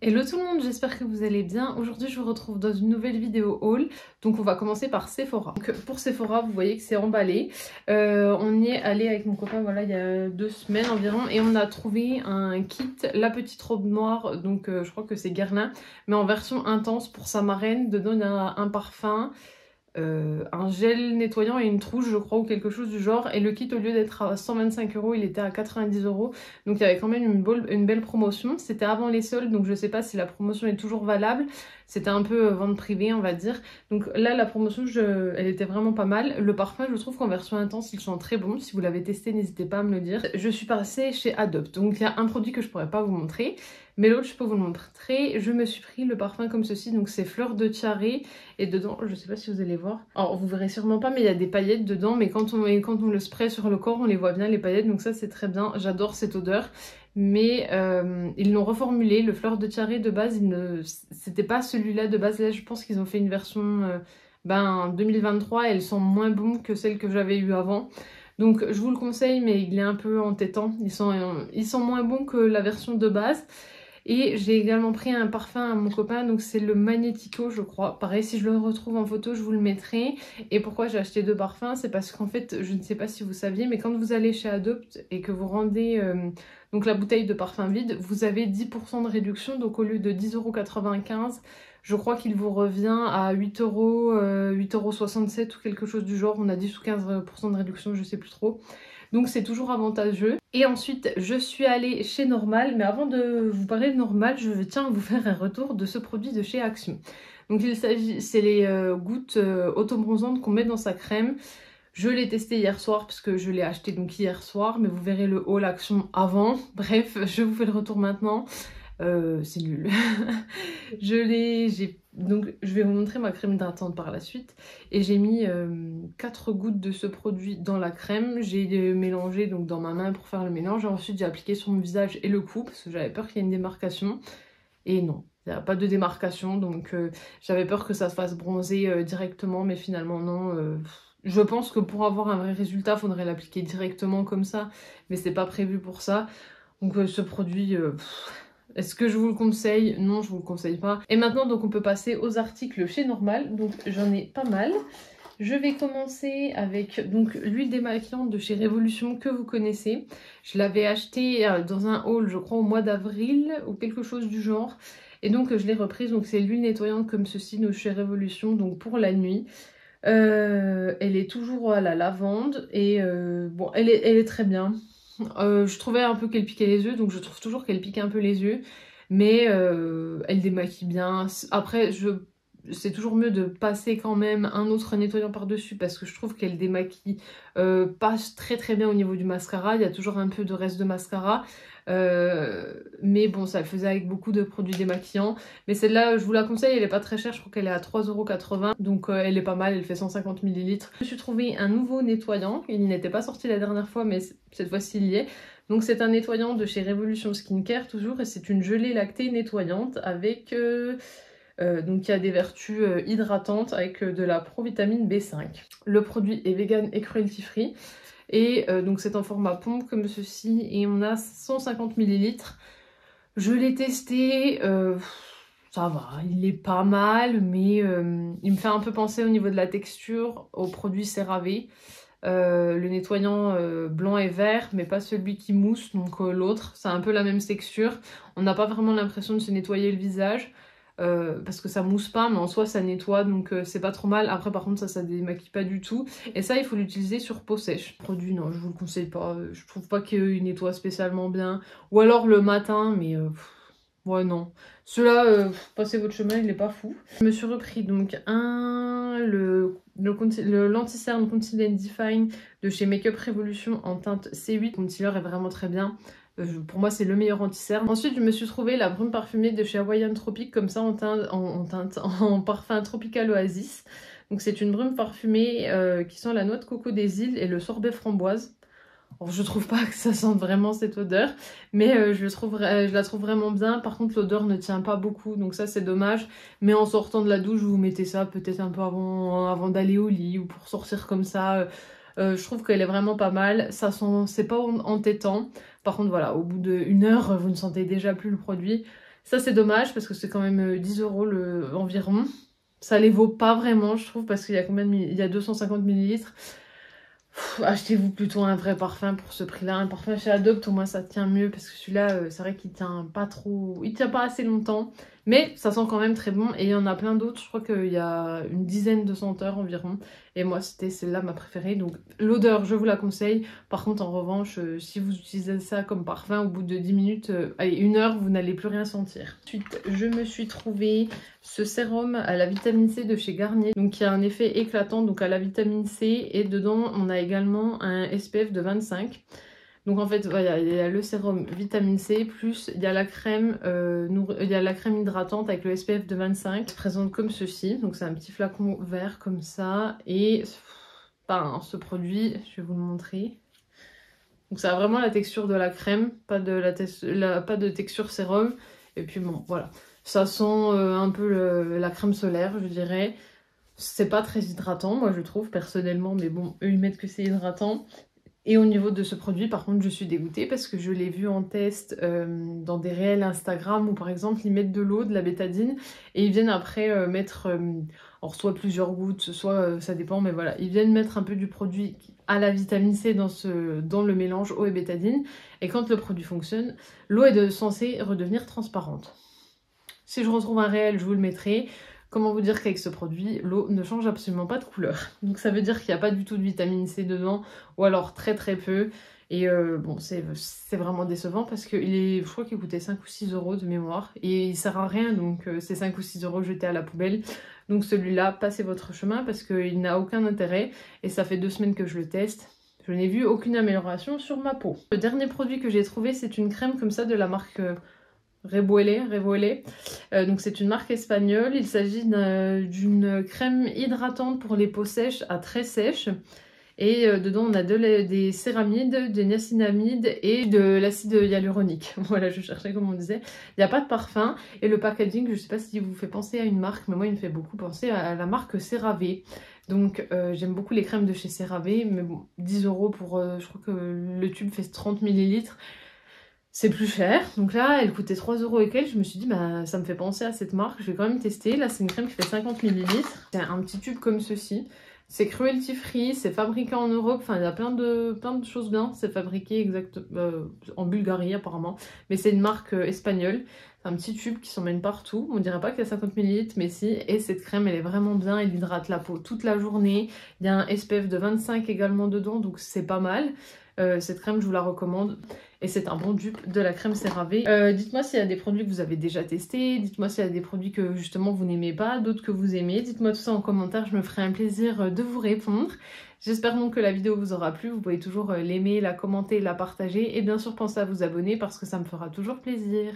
Hello tout le monde, j'espère que vous allez bien. Aujourd'hui je vous retrouve dans une nouvelle vidéo haul. Donc on va commencer par Sephora. Donc pour Sephora, vous voyez que c'est emballé. On y est allé avec mon copain voilà, il y a 2 semaines environ. Et on a trouvé un kit, la petite robe noire. Donc je crois que c'est Guerlain. Mais en version intense pour sa marraine. Dedans il y a un parfum. Un gel nettoyant et une trousse je crois ou quelque chose du genre, et le kit au lieu d'être à 125 €, il était à 90 €, donc il y avait quand même une belle promotion. C'était avant les soldes, donc je sais pas si la promotion est toujours valable, c'était un peu vente privée on va dire. Donc là la promotion elle était vraiment pas mal. Le parfum je trouve qu'en version intense il sent très bon, si vous l'avez testé n'hésitez pas à me le dire. Je suis passée chez Adopt, donc il y a un produit que je pourrais pas vous montrer mais l'autre je peux vous le montrer. Je me suis pris le parfum comme ceci, donc c'est fleur de tiare. Et dedans, je sais pas si vous allez voir. Alors vous verrez sûrement pas mais il y a des paillettes dedans. Mais quand on le spray sur le corps on les voit bien les paillettes. Donc ça c'est très bien, j'adore cette odeur. Mais ils l'ont reformulé, le fleur de tiare de base, c'était pas celui-là de base. Là je pense qu'ils ont fait une version 2023 et elles sont moins bonnes que celles que j'avais eues avant. Donc je vous le conseille mais il est un peu entêtant. Ils sont moins bons que la version de base. Et j'ai également pris un parfum à mon copain, donc c'est le Magnetico je crois. Pareil, si je le retrouve en photo, je vous le mettrai. Et pourquoi j'ai acheté 2 parfums, c'est parce qu'en fait, je ne sais pas si vous saviez, mais quand vous allez chez Adopt et que vous rendez donc la bouteille de parfum vide, vous avez 10% de réduction. Donc au lieu de 10,95 €, je crois qu'il vous revient à 8 €, 8,67 € ou quelque chose du genre. On a 10 ou 15% de réduction, je sais plus trop. Donc c'est toujours avantageux. Et ensuite je suis allée chez Normal, mais avant de vous parler de Normal, je tiens à vous faire un retour de ce produit de chez Action. Donc il s'agit, c'est les gouttes autobronzantes qu'on met dans sa crème. Je l'ai testé hier soir puisque je l'ai acheté donc hier soir, mais vous verrez le haul Action avant. Bref, je vous fais le retour maintenant. C'est nul. Donc je vais vous montrer ma crème hydratante par la suite. Et j'ai mis 4 gouttes de ce produit dans la crème. J'ai mélangé donc dans ma main pour faire le mélange. Et ensuite j'ai appliqué sur mon visage et le cou parce que j'avais peur qu'il y ait une démarcation. Et non, il n'y a pas de démarcation. Donc j'avais peur que ça se fasse bronzer directement. Mais finalement non. Je pense que pour avoir un vrai résultat, il faudrait l'appliquer directement comme ça. Mais c'est pas prévu pour ça. Donc ce produit... est-ce que je vous le conseille? Non, je vous le conseille pas. Et maintenant, donc on peut passer aux articles chez Normal. Donc j'en ai pas mal. Je vais commencer avec donc l'huile démaquillante de chez Révolution que vous connaissez. Je l'avais acheté dans un haul, je crois, au mois d'avril ou quelque chose du genre. Et donc je l'ai reprise. Donc c'est l'huile nettoyante comme ceci de chez Révolution, donc pour la nuit. Elle est toujours à la lavande et bon, elle est très bien. Je trouvais un peu qu'elle piquait les yeux, donc je trouve toujours qu'elle pique un peu les yeux, mais elle démaquille bien. Après, c'est toujours mieux de passer quand même un autre nettoyant par-dessus parce que je trouve qu'elle démaquille pas très bien au niveau du mascara. Il y a toujours un peu de reste de mascara. Mais bon, ça le faisait avec beaucoup de produits démaquillants. Mais celle-là, je vous la conseille, elle est pas très chère, je crois qu'elle est à 3,80 €. Donc elle est pas mal, elle fait 150 ml. Je me suis trouvé un nouveau nettoyant, il n'était pas sorti la dernière fois, mais cette fois-ci il y est. Donc c'est un nettoyant de chez Révolution Skincare toujours, et c'est une gelée lactée nettoyante avec... donc il y a des vertus hydratantes avec de la provitamine B5. Le produit est vegan et cruelty free. Et donc c'est en format pompe comme ceci et on a 150 ml. Je l'ai testé, ça va, il est pas mal mais il me fait un peu penser au niveau de la texture au produit CeraVe. Le nettoyant blanc et vert mais pas celui qui mousse, donc l'autre, c'est un peu la même texture. On n'a pas vraiment l'impression de se nettoyer le visage. Parce que ça mousse pas mais en soi ça nettoie donc c'est pas trop mal. Après par contre ça démaquille pas du tout et ça il faut l'utiliser sur peau sèche. Le produit non je vous le conseille pas, je trouve pas qu'il nettoie spécialement bien, ou alors le matin mais ouais non. Celui-là passez votre chemin, il est pas fou. Je me suis repris donc l'anti-cerne Conceal and Define de chez Makeup Revolution en teinte C8. Le concealer est vraiment très bien. Pour moi c'est le meilleur anti-cerne. Ensuite je me suis trouvé la brume parfumée de chez Hawaiian Tropic comme ça en parfum tropical oasis. Donc c'est une brume parfumée qui sent la noix de coco des îles et le sorbet framboise. Alors, je trouve pas que ça sente vraiment cette odeur, mais je la trouve vraiment bien. Par contre l'odeur ne tient pas beaucoup, donc ça c'est dommage. Mais en sortant de la douche vous mettez ça peut-être un peu avant d'aller au lit ou pour sortir comme ça. Je trouve qu'elle est vraiment pas mal, ça sent, c'est pas entêtant. Par contre voilà, au bout d'1 heure vous ne sentez déjà plus le produit. Ça c'est dommage parce que c'est quand même 10 € environ. Ça les vaut pas vraiment je trouve parce qu'il y a combien de il y a 250 ml. Achetez-vous plutôt un vrai parfum pour ce prix-là. Un parfum chez Adopt, au moins ça tient mieux parce que celui-là, c'est vrai qu'il tient pas trop... Il tient pas assez longtemps, mais ça sent quand même très bon. Et il y en a plein d'autres, je crois qu'il y a une dizaine de senteurs environ. Et moi, c'était celle-là ma préférée. Donc l'odeur, je vous la conseille. Par contre, en revanche, si vous utilisez ça comme parfum, au bout de 10 minutes, allez, 1 heure, vous n'allez plus rien sentir. Ensuite, je me suis trouvé ce sérum à la vitamine C de chez Garnier. Donc il y a un effet éclatant donc à la vitamine C et dedans on a également un SPF de 25. Donc en fait voilà, il y a le sérum vitamine C plus il y a la crème hydratante avec le SPF de 25. Elle se présente comme ceci. Donc c'est un petit flacon vert comme ça et ben, ce produit, je vais vous le montrer. Donc ça a vraiment la texture de la crème, pas de texture sérum. Et puis bon voilà. Ça sent un peu la crème solaire, je dirais. C'est pas très hydratant, moi je trouve, personnellement. Mais bon, eux, ils mettent que c'est hydratant. Et au niveau de ce produit, par contre, je suis dégoûtée parce que je l'ai vu en test dans des réels Instagram où, par exemple, ils mettent de l'eau, de la bétadine et ils viennent après mettre, alors soit plusieurs gouttes, soit ça dépend, mais voilà, ils viennent mettre un peu du produit à la vitamine C dans le mélange eau et bétadine. Et quand le produit fonctionne, l'eau est censée redevenir transparente. Si je retrouve un réel, je vous le mettrai. Comment vous dire qu'avec ce produit, l'eau ne change absolument pas de couleur. Donc ça veut dire qu'il n'y a pas du tout de vitamine C dedans, ou alors très très peu. Et bon, c'est vraiment décevant parce que je crois qu'il coûtait 5 ou 6 € de mémoire. Et il sert à rien, donc c'est 5 ou 6 € jetés à la poubelle. Donc celui-là, passez votre chemin parce qu'il n'a aucun intérêt. Et ça fait 2 semaines que je le teste. Je n'ai vu aucune amélioration sur ma peau. Le dernier produit que j'ai trouvé, c'est une crème comme ça de la marque... Revuelé. Donc c'est une marque espagnole. Il s'agit d'une crème hydratante pour les peaux sèches à très sèches. Et dedans on a des céramides, des niacinamides et de l'acide hyaluronique. Voilà, je cherchais comme on disait. Il n'y a pas de parfum. Et le packaging, je ne sais pas s'il vous fait penser à une marque, mais moi il me fait beaucoup penser à la marque CeraVe. Donc j'aime beaucoup les crèmes de chez CeraVe, mais bon, 10 € pour, je crois que le tube fait 30 ml. C'est plus cher, donc là elle coûtait 3 € et quelques, je me suis dit bah ça me fait penser à cette marque, je vais quand même tester. Là c'est une crème qui fait 50 ml, c'est un petit tube comme ceci, c'est cruelty free, c'est fabriqué en Europe, enfin il y a plein de choses bien, c'est fabriqué en Bulgarie apparemment, mais c'est une marque espagnole, c'est un petit tube qui s'emmène partout, on dirait pas qu'il y a 50 ml mais si, et cette crème elle est vraiment bien, elle hydrate la peau toute la journée, il y a un SPF de 25 également dedans donc c'est pas mal. Cette crème je vous la recommande et c'est un bon dupe de la crème CeraVe. Dites-moi s'il y a des produits que vous avez déjà testés, dites-moi s'il y a des produits que justement vous n'aimez pas, d'autres que vous aimez, dites-moi tout ça en commentaire, je me ferai un plaisir de vous répondre. J'espère donc que la vidéo vous aura plu, vous pouvez toujours l'aimer, la commenter, la partager et bien sûr pensez à vous abonner parce que ça me fera toujours plaisir.